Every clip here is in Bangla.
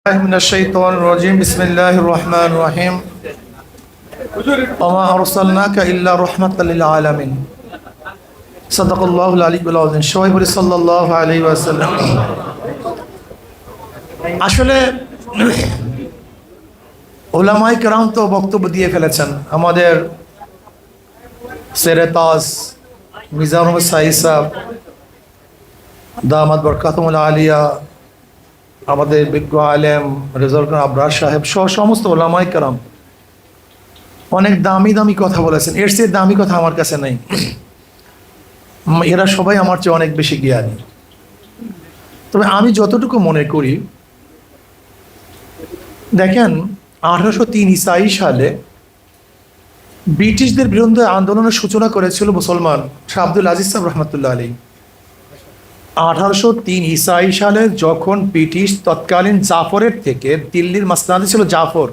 من الشيطان الرجيم بسم الله الرحمن الرحيم وما أرسلناك إلا رحمة للعالمين صدق الله العلي العظيم সবাই বলি সাল্লাল্লাহু আলাইহি ওয়াসাল্লাম। আসলে উলামায়ে কেরাম তো বক্তব্য দিয়ে ফেলেছেন। আমাদের সেরেতাজ মিজানুর রহমান সাঈদ সাহেব দামাত বরকাতুল আলিয়া, আমাদের বিজ্ঞ আলেম রেজাউল করিম আবরার সাহেব সহ সমস্ত ওলামায়ে কেরাম অনেক দামি দামি কথা বলেছেন। এর চেয়ে দামি কথা আমার কাছে নেই। এরা সবাই আমার চেয়ে অনেক বেশি জ্ঞানী। তবে আমি যতটুকু মনে করি, দেখেন 1803 ইসাই সালে ব্রিটিশদের বিরুদ্ধে আন্দোলনের সূচনা করেছিল মুসলমান শাহ আব্দুল আজিজ সাহেব রহমতুল্লাহ আলী। 1803 ইসাই সালে যখন ব্রিটিশ তৎকালীন জাফরের থেকে, দিল্লির মাসনাদে ছিল জাফর,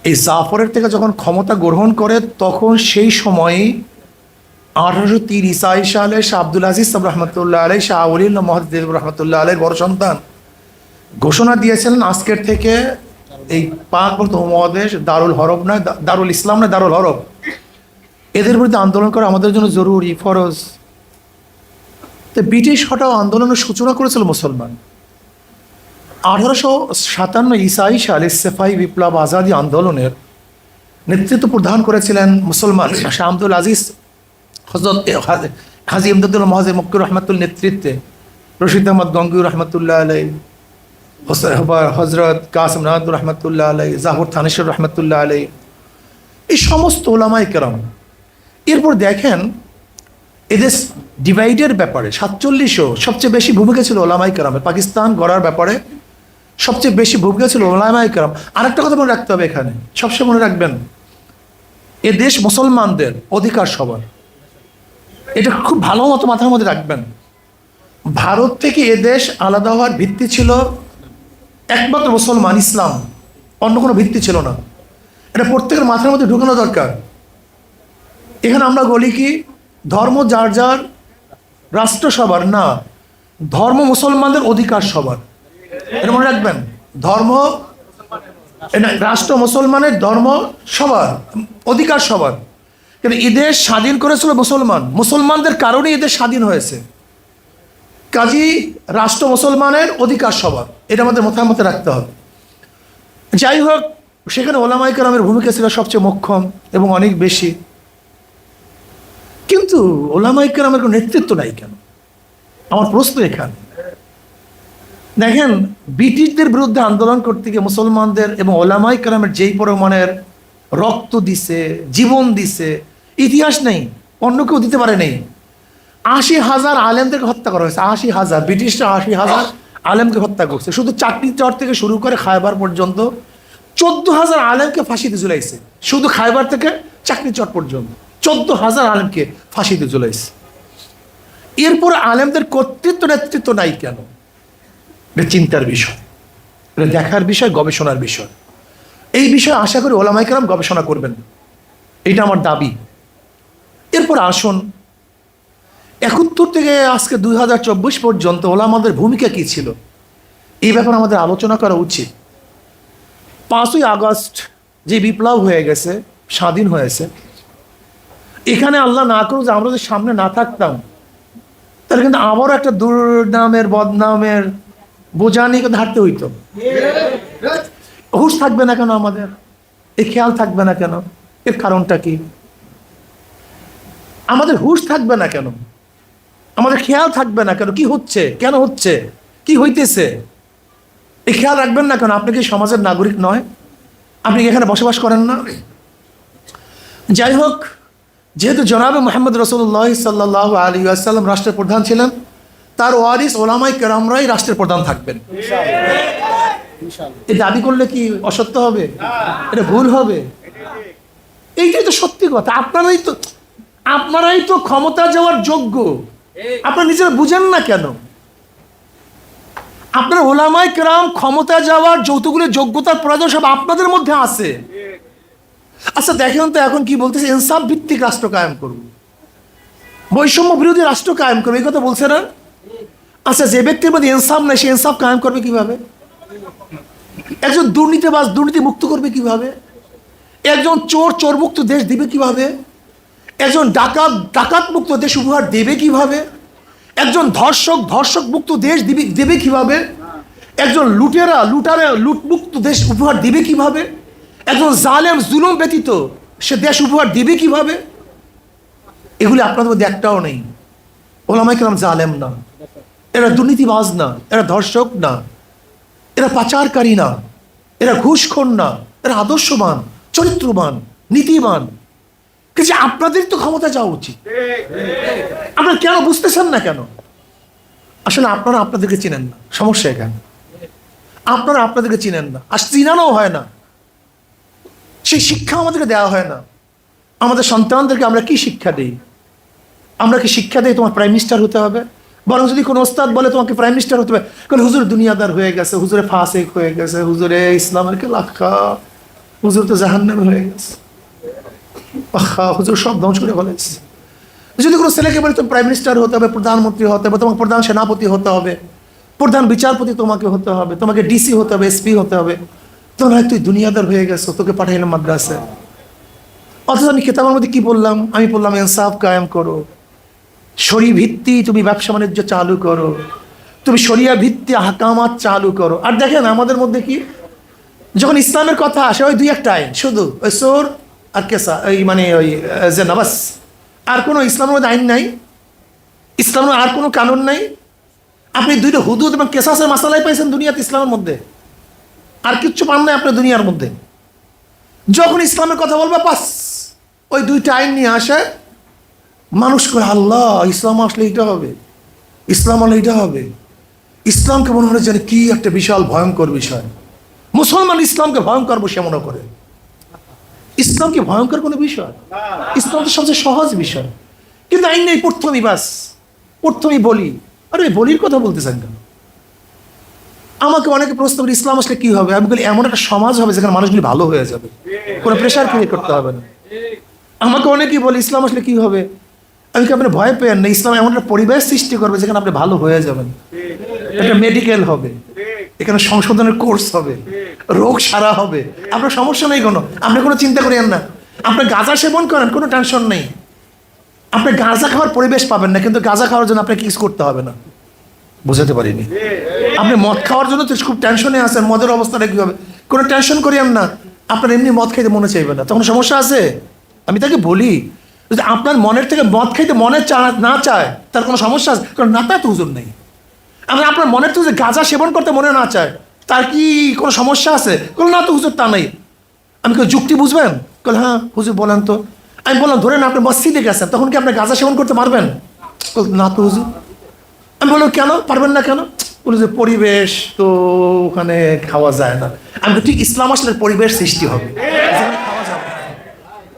এই জাফরের থেকে যখন ক্ষমতা গ্রহণ করে, তখন সেই সময়ই 1803 ইসাই সালে শাহ আব্দুল আজিজ সাহেব রহমতুল্লাহ আলী, শাহ আউলিউল্লাহ মুহাদ্দিস রহমতুল্লাহ আলীর বড় সন্তান ঘোষণা দিয়েছিলেন, আজকের থেকে এই পাক উপমহাদেশ দারুল হরব নয়, দারুল ইসলাম নয়, দারুল হরব, এদের বিরুদ্ধে আন্দোলন করা আমাদের জন্য জরুরি, ফরজ। তো ব্রিটিশ হটাও আন্দোলনের সূচনা করেছিল মুসলমান। 1857 ইসাই সালে সেফাই বিপ্লব আজাদি আন্দোলনের নেতৃত্ব প্রদান করেছিলেন মুসলমান শাহ আব্দুল আজিজ হযরত হাজী ইমদাদুল মুহাজির মক্কি রহমাতুল্লাহ নেতৃত্বে, রশিদ আহমদ গঙ্গুই রহমতুল্লাহ আলাই, হজরত কাসিম নাদুর রহমতুল্লাহ আলাই, জাহুর থানেশ্বর রহমতুল্লাহ আলাই, এই সমস্ত ওলামায়ে কেরাম। এরপর দেখেন এদের ডিভাইডের ব্যাপারে 47ও সবচেয়ে বেশি ভূমিকা ছিল ওলামায়ে কেরামের। পাকিস্তান গড়ার ব্যাপারে সবচেয়ে বেশি ভূমিকা ছিল ওলামায়ে কেরাম। আরেকটা কথা মনে রাখতে হবে, এখানে সবসময় মনে রাখবেন, এ দেশ মুসলমানদের, অধিকার সবার। এটা খুব ভালো মতো মাথার মধ্যে রাখবেন। ভারত থেকে এ দেশ আলাদা হওয়ার ভিত্তি ছিল একমাত্র মুসলমান, ইসলাম, অন্য কোনো ভিত্তি ছিল না। এটা প্রত্যেকের মাথার মধ্যে ঢুকানো দরকার। এখানে আমরা বলি কি, ধর্ম যার যার, রাষ্ট্র সবার না, ধর্ম মুসলমানদের, অধিকার সবার। এটা মনে রাখবেন, ধর্ম রাষ্ট্র মুসলমানের, ধর্ম সবার, অধিকার সবার। কিন্তু এদেশ স্বাধীন করেছিল মুসলমান, মুসলমানদের কারণে এদেশ স্বাধীন হয়েছে। কাজী রাষ্ট্র মুসলমানের, অধিকার সবার, এটা আমাদের মাথার মধ্যে রাখতে হবে। যাই হোক, সেখানে ওলামায়ে কেরামের ভূমিকা ছিল সবচেয়ে মোক্ষম এবং অনেক বেশি। কিন্তু ওলামায়ে কেরামের কোনো নেতৃত্ব নাই কেন? আমার প্রশ্ন এখানে। দেখেন, ব্রিটিশদের বিরুদ্ধে আন্দোলন করতে গিয়ে মুসলমানদের এবং ওলামায়ে কেরামের যেই পরিমাণের রক্ত দিছে, জীবন দিছে, ইতিহাস নেই, অন্য কেউ দিতে পারে নেই। 80,000 আলেমদেরকে হত্যা করা হয়েছে। 80,000, ব্রিটিশরা 80,000 আলেমকে হত্যা করছে। শুধু চাকরি চর থেকে শুরু করে খায়বার পর্যন্ত 14,000 আলেমকে ফাঁসিতে ঝুলাইছে। শুধু খায়বার থেকে চাকরি চর পর্যন্ত 14,000 আলেমকে ফাঁসিতে ঝুলাইছে। এরপর আলেমদের কর্তৃত্ব নেতৃত্ব নাই কেন? এটা চিন্তার বিষয়, এটা দেখার বিষয়, গবেষণার বিষয়। এই বিষয়ে আশা করি ওলামায়ে কেরাম গবেষণা করবেন, এটা আমার দাবি। এরপর আসুন, 71 থেকে আজকে 2024 পর্যন্ত ওলামাদের ভূমিকা কী ছিল, এই ব্যাপারে আমাদের আলোচনা করা উচিত। 5ই আগস্ট যে বিপ্লব হয়ে গেছে, স্বাধীন হয়েছে, এখানে আল্লাহ না করুক যে আমরা যদি সামনে না থাকতাম, তাহলে কিন্তু আবারও একটা দুর্নামের, বদনামের বোঝা নিয়ে কিন্তু হাঁটতে হইতো। হুঁশ থাকবে না কেন আমাদের? এই খেয়াল থাকবে না কেন? এর কারণটা কি? আমাদের হুঁশ থাকবে না কেন? আমাদের খেয়াল থাকবে না কেন? কি হচ্ছে, কেন হচ্ছে, কি হইতেছে, এই খেয়াল রাখবেন না কেন? আপনি কি সমাজের নাগরিক নয়? আপনি কি এখানে বসবাস করেন না? যাই হোক, যেহেতু জনাবে মুহাম্মদ রাসূলুল্লাহ সাল্লাল্লাহু আলাইহি ওয়াসাল্লাম রাষ্ট্রের প্রধান ছিলেন, তার ওয়ারিস ওলামায়ে কেরামরাই রাষ্ট্রের প্রধান থাকবেন। এই দাবি করলে কি অসত্য হবে? এটা ভুল হবে? এইটাই তো সত্যি কথা। আপনারাই তো ক্ষমতা যাওয়ার যোগ্য। আপনারা নিজেরা বুঝেন না কেন? আপনার ওলামায়ে কেরাম ক্ষমতা যাওয়ার যতগুলো যোগ্যতার প্রয়োজন সব আপনাদের মধ্যে আছে। আচ্ছা দেখেন তো, এখন কি বলতেছে? ইনসাফ ভিত্তিক রাষ্ট্র কায়েম করব, বৈষম্য বিরোধী রাষ্ট্র কায়েম করবে, এই কথা বলছে না? আচ্ছা, যে ব্যক্তির মধ্যে ইনসাফ নাই, সে ইনসাফ কায়েম করবে কিভাবে? একজন দুর্নীতিবাজ দুর্নীতি মুক্ত করবে কিভাবে? একজন চোর চোর মুক্ত দেশ দিবে কিভাবে? একজন ডাকাত ডাকাত মুক্ত দেশ উপহার দেবে কিভাবে? একজন ধর্ষক ধর্ষক মুক্ত দেশ দেবে কিভাবে? একজন লুটেরা লুটমুক্ত দেশ উপহার দেবে কিভাবে? একজন জালেম জুলুম ব্যতীত সে দেশ উপহার দেবে কিভাবে? এগুলি আপনাদের মধ্যে একটাও নেই। ওলামায়ে কেরাম জালেম না, এরা দুর্নীতিবাজ না, এরা ধর্ষক না, এরা পাচারকারী না, এরা ঘুষখোর না, এরা আদর্শবান, চরিত্রবান, নীতিবান। কিন্তু আপনাদের তো ক্ষমতা যাওয়া উচিত। আপনারা কেন বুঝতেছেন না কেন? আসলে আপনারা আপনাদেরকে চিনেন না, সমস্যা এখানে। আপনারা আপনাদেরকে চিনেন না, আর চিনানো হয় না। সেই শিক্ষা আমাদেরকে দেওয়া হয় না। আমাদের সন্তানদেরকে আমরা কি শিক্ষা দিই? আমরা কি শিক্ষা দিই তোমার প্রাইম মিনিস্টার হতে হবে? বরং যদি কোনো ওস্তাদ বলে তোমাকে প্রাইম মিনিস্টার হতে হবে, কারণ হুজুর দুনিয়াদার হয়ে গেছে, হুজুরে ফাসেক হয়ে গেছে, হুজুরে ইসলামের কে লাখা, হুজুর তো জাহান্নামে হয়ে গেছে, হুজুর সব ধ্বংস করে ফেলেছে। যদি কোনো ছেলেকে বলে তুমি প্রাইম মিনিস্টার হতে হবে, প্রধানমন্ত্রী হতে হবে, তোমাকে প্রধান সেনাপতি হতে হবে, প্রধান বিচারপতি তোমাকে হতে হবে, তোমাকে ডিসি হতে হবে, এসপি হতে হবে, তো নয় তুই দুনিয়াদার হয়ে গেছো, তোকে পাঠাইলাম মাদ্রাসায়। অথচ আমি কিতাবের মধ্যে কি বললাম? আমি বললাম ইনসাফ কায়েম করো, শরীয় ভিত্তি তুমি ব্যবসা বাণিজ্য চালু করো, তুমি শরিয়া ভিত্তি আহকামাত চালু করো। আর দেখেন আমাদের মধ্যে কি, যখন ইসলামের কথা আসে ওই দুই একটা আইন শুধু, ওই সোর আর কেসা, ওই মানে ওই জেনা, বাস। আর কোনো ইসলামের মধ্যে আইন নাই, ইসলামের আর কোনো কানুন নাই। আপনি দুইটা হুদুদ এবং কেসাসের মাসালাই পাইছেন দুনিয়াতে, ইসলামের মধ্যে আর কিচ্ছু পান নাই আপনার দুনিয়ার মধ্যে। যখন ইসলামের কথা বলবে বাস ওই দুইটা আইন নিয়ে আসে, মানুষ করে আল্লাহ ইসলাম আসলে এইটা হবে, ইসলাম হলে এইটা হবে। ইসলামকে মনে হয় যেন কি একটা বিশাল ভয়ঙ্কর বিষয়। মুসলমান ইসলামকে ভয়ঙ্কর বসে মনে করে। ইসলাম কি ভয়ঙ্কর কোনো বিষয়? ইসলাম তো সবচেয়ে সহজ বিষয়। কিন্তু আইন নেই, প্রথমেই বাস প্রথমেই বলি। আরে বলির কথা বলতেছেন কেন? আমাকে অনেকে প্রশ্ন করে ইসলাম আসলে কি হবে? আমি বলি এমন একটা সমাজ হবে যেখানে মানুষগুলি ভালো হয়ে যাবে, কোনো প্রেশার ক্রিয়েট করতে হবে না। আমাকে অনেকেই বলে ইসলাম আসলে কি হবে? আমি কি আপনি ভয় পেয়েন না, ইসলাম এমন একটা পরিবেশ সৃষ্টি করবে যেখানে আপনি ভালো হয়ে যাবেন। একটা মেডিকেল হবে, এখানে সংশোধনের কোর্স হবে, রোগ সারা হবে, আপনার সমস্যা নেই কোনো, আপনি কোনো চিন্তা করেন না। আপনি গাঁজা সেবন করেন, কোনো টেনশন নেই, আপনি গাঁজা খাওয়ার পরিবেশ পাবেন না, কিন্তু গাঁজা খাওয়ার জন্য আপনাকে কিছু করতে হবে না। বুঝাতে পারিনি? আপনি মদ খাওয়ার জন্য তো খুব টেনশনে আছেন, মদের অবস্থাটা কি হবে, কোনো টেনশন করিয়েন না। আপনার এমনি মদ খাইতে মনে চাইবে না, তখন সমস্যা আছে। আমি তাকে বলি যদি আপনার মনের থেকে মদ খাইতে মনে না চায়, তার কোনো সমস্যা আছে? কারণ না, তা তো হুজুর নেই। আমি আপনার মনের থেকে যে গাঁজা সেবন করতে মনে না চায়, তার কি কোনো সমস্যা আছে? বলল না তো হুজুর, তা নেই। আমি কেউ যুক্তি বুঝবেন? বল হ্যাঁ হুজুর বলেন তো। আমি বললাম ধরেন আপনি মসজিদে গেছেন, তখন কি আপনি গাঁজা সেবন করতে পারবেন? না তো হুজুর। আমি বললাম কেন পারবেন না কেন? বলে যে পরিবেশ তো ওখানে খাওয়া যায় না। আমি ঠিক ইসলাম আসলে পরিবেশ সৃষ্টি হবে, খাওয়া যাবে।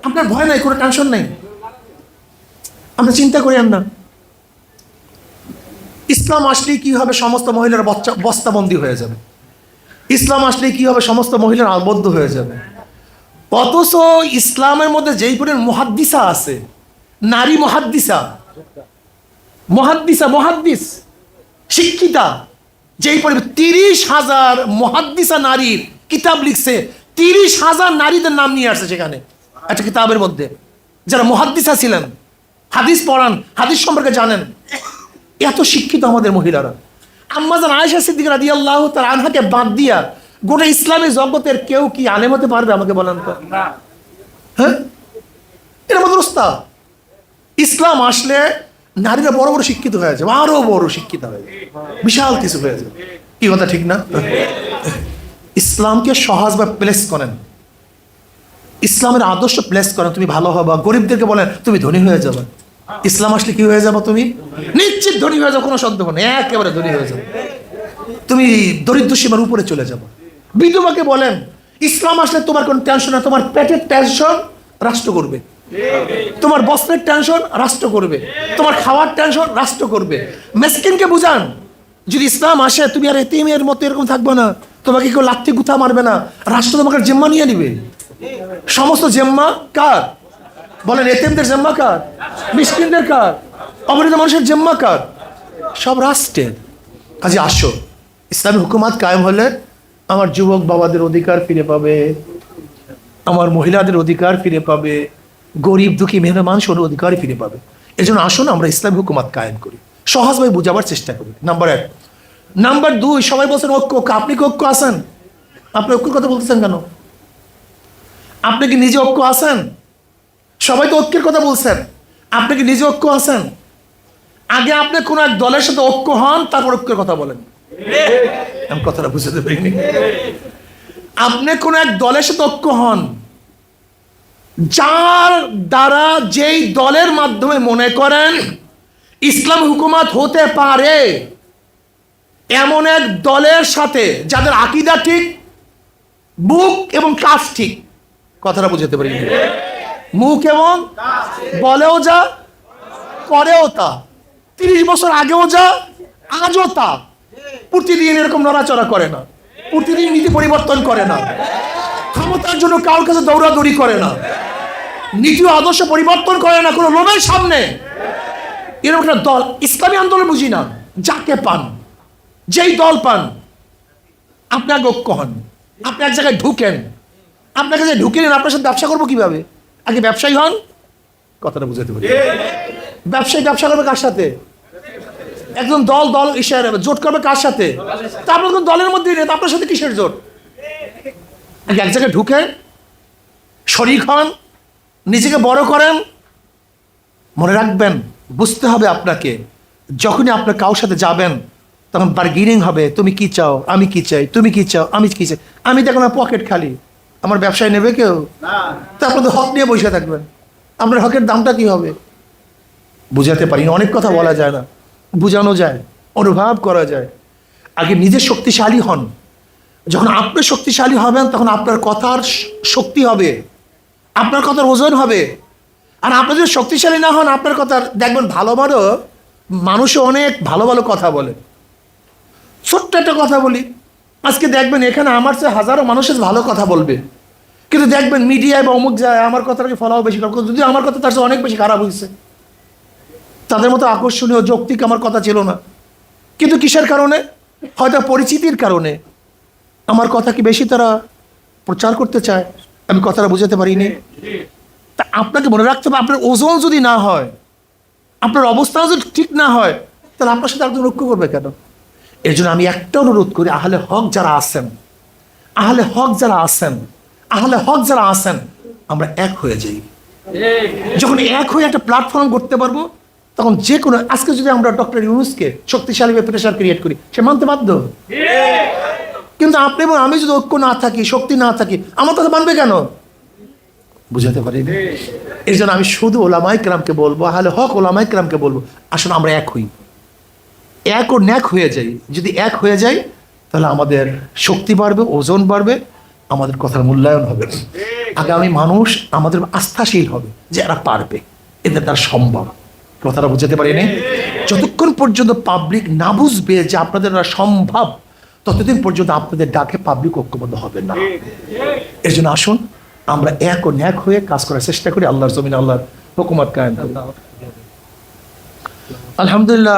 আপনার ভয় নাই, কোনো টেনশন নেই, আপনি চিন্তা করেন না। ইসলাম আসলেই কি হবে? সমস্ত মহিলারা বস্তাবন্দি হয়ে যাবে। ইসলাম আসলেই কি হবে? সমস্ত মহিলারা আবদ্ধ হয়ে যাবে। অথচ ইসলামের মধ্যে যেই পরিমাণ মুহাদ্দিসা আছে, নারী মুহাদ্দিসা, মুহাদ্দিস শিক্ষিতা, যেই পরিমাণ 30,000 মুহাদ্দিসা নারীর কিতাব লিখছে, 30,000 নারীদের নাম নিয়ে আসছে সেখানে একটা কিতাবের মধ্যে, যারা মুহাদ্দিসা ছিলেন, হাদিস পড়ান, হাদিস সম্পর্কে জানেন। এত শিক্ষিত আমাদের মহিলারা। আম্মা জান আয়েশা সিদ্দিকা রাদিয়াল্লাহু তাআলা আনহাকে বাদ দিয়া গোটা ইসলামী জগতের কেউ কি আলেম হতে পারবে? আমাকে বলেন তো। হ্যাঁ, এটা আমাদের অবস্থা। ইসলাম আসলে নারীরা বড় বড় শিক্ষিত হয়ে যাবে, আরো বড় শিক্ষিত হয়ে যাবে, বিশাল কিছু হয়ে যাবে। কি কথা ঠিক না? ইসলামকে সহজভাবে প্লেস করেন, ইসলামের আদর্শ প্লেস করেন, তুমি ভালো হবা। গরিবদেরকে বলেন তুমি ধনী হয়ে যাবে। ইসলাম আসলে কি হয়ে যাবো? তুমি নিশ্চিত ধনী হয়ে যাবো, কোনো সন্দেহ নেই, একেবারে ধনী হয়ে যাবে। তুমি দরিদ্র সীমার উপরে চলে যাবো। বিধবাকে বলেন ইসলাম আসলে তোমার কোনো টেনশন না, তোমার পেটের টেনশন রাষ্ট্র করবে, তোমার বস্ত্রের টেনশন রাষ্ট্র করবে, তোমার খাওয়ার টেনশন রাষ্ট্র করবে। মেসকিনকে বুঝান যদি ইসলাম আসে তুমি আর এতিমের মতো এরকম থাকবে না, তোমাকে কেউ লাথি গুথা মারবে না, রাষ্ট্র তোমাকে জিম্মা নিয়ে নিবে। সমস্ত জিম্মা কার? বলেন এতিমদের জিম্মা কার? মিসকিনদের কার? অবহেলিত মানুষের জিম্মা কার? সব রাষ্ট্রের। কাজে আসো, ইসলামী হুকুমাত কায়েম হলে আমার যুবক বাবাদের অধিকার ফিরে পাবে, আমার মহিলাদের অধিকার ফিরে পাবে, গরিব দুঃখী মেহমান মানুষের অধিকার ফিরে পাবে। এজন্য আসুন আমরা ইসলামী হুকুমত কায়েম করি, সহজভাবে বুঝাবার চেষ্টা করি। নাম্বার 1। নাম্বার 2, সবাই বলছেন ঐক্য। আপনি কি ঐক্য আছেন? আপনি ঐক্যর কথা বলতেছেন কেন? আপনি কি নিজে ঐক্য আছেন? সবাই তো ঐক্যের কথা বলছেন, আপনি কি নিজে ঐক্য আছেন? আগে আপনি কোন এক দলের সাথে ঐক্য হন, তারপর ঐক্যের কথা বলেন। আমি কথাটা বুঝতে পারিনি। আপনি কোন এক দলের সাথে ঐক্য হন, যার দ্বারা যেই দলের মাধ্যমে মনে করেন ইসলাম হুকুমত হতে পারে, এমন এক দলের সাথে যাদের আকীদা ঠিক, মুখ এবং কাজ ঠিক। কথাটা বুঝতে পারি? মুখ এবং বলেও যা, করেও তা, 30 বছর আগেও যা, আজও তা। প্রতিদিন এরকম নড়াচড়া করে না, প্রতিদিন নীতি পরিবর্তন করে না, ক্ষমতার জন্য কারোর কাছে দৌড়াদৌড়ি করে না, নীতি ও আদর্শ পরিবর্তন করে না কোনো লোভের সামনে। এরকম একটা দল ইসলামী আন্দোলন বুঝি না। যাকে পান, যেই দল পান, আপনার ঐক্য হন। আপনি এক জায়গায় ঢুকেন, আপনার কাছে ঢুকে নেন, আপনার সাথে ব্যবসা করবো কিভাবে? আগে ব্যবসায়ী হন। কথাটা বুঝাতে পারি? ব্যবসায়ী ব্যবসা করবে কার সাথে? একজন দল ইশারা জোট করবে কার সাথে? তা আপনার কোন দলের মধ্যে নেই, আপনার সাথে কিসের জোট? আগে এক জায়গায় ঢুকে শরীক হন, নিজেকে বড় করেন। মনে রাখবেন, বুঝতে হবে আপনাকে, যখনই আপনার কারোর সাথে যাবেন তখন বার্গেনিং হবে। তুমি কি চাও, আমি কি চাই, তুমি কি চাও, আমি কি চাই। আমি দেখো না পকেট খালি, আমার ব্যবসায় নেবে কেউ? তা আপনাদের হক নিয়ে বসে থাকবেন, আপনার হকের দামটা কি হবে? বুঝাতে পারি না, অনেক কথা বলা যায় না, বুঝানো যায়, অনুভব করা যায়। আগে নিজে শক্তিশালী হন। যখন আপনি শক্তিশালী হবেন তখন আপনার কথার শক্তি হবে, আপনার কথার ওজন হবে। আর আপনি যদি শক্তিশালী না হন, আপনার কথার দেখবেন ভালো ভালো মানুষও অনেক ভালো ভালো কথা বলে। ছোট্ট একটা কথা বলি, আজকে দেখবেন এখানে আমার চেয়ে হাজারো মানুষের ভালো কথা বলবে, কিন্তু দেখবেন মিডিয়ায় বা অমুক যায় আমার কথাটাকে ফলাও বেশি করবে, যদি আমার কথা তার চেয়ে অনেক বেশি খারাপ হয়েছে। তাদের মতো আকর্ষণীয় যৌক্তিক আমার কথা ছিল না, কিন্তু কিসের কারণে? হয়তো পরিচিতির কারণে আমার কথা কি বেশি তারা প্রচার করতে চায়। আমি কথাটা বুঝাতে পারিনি। তা আপনাকে মনে রাখতে হবে, আপনার ওজন যদি না হয়, আপনার অবস্থা যদি ঠিক না হয়, তাহলে আপনার সাথে একজন ঐক্য করবে কেন? এর জন্য আমি একটা অনুরোধ করি, আহলে হক যারা আছেন, আহলে হক যারা আছেন, আহলে হক যারা আছেন, আমরা এক হয়ে যাই। যখন এক হয়ে একটা প্ল্যাটফর্ম করতে পারবো, তখন যে কোনো, আজকে যদি আমরা ডক্টর ইউনূসকে শক্তিশালী প্রেশার ক্রিয়েট করি, সে মানতে বাধ্য। কিন্তু আপনি এবং আমি যদি ঐক্য না থাকি, শক্তি না থাকি, আমার কথা মানবে কেন? বুঝাতে পারি। এই জন্য আমি শুধু ওলামায়ে কেরামকে বলবো, আহলে হক ওলামায়ে কেরামকে বলবো, আসলে আমরা এক হই, এক ও ন্যাক হয়ে যাই। যদি এক হয়ে যাই তাহলে আমাদের শক্তি বাড়বে, ওজন বাড়বে, আমাদের কথার মূল্যায়ন হবে। আগামী মানুষ আমাদের আস্থাশীল হবে যে এরা পারবে, এদের দ্বারা সম্ভব। কথাটা বুঝাতে পারিনি? যতক্ষণ পর্যন্ত পাবলিক না বুঝবে যে আপনাদের দ্বারা সম্ভব, ততদিন পর্যন্ত আপনাদের ডাকে পাবলিক ঐক্যবদ্ধ হবে না। এর জন্য আসুন আমরা এক ও ন্যাক হয়ে কাজ করার চেষ্টা করি, আল্লাহর জমিনে আল্লাহর হুকুমত কায়েম করি। আলহামদুলিল্লাহ।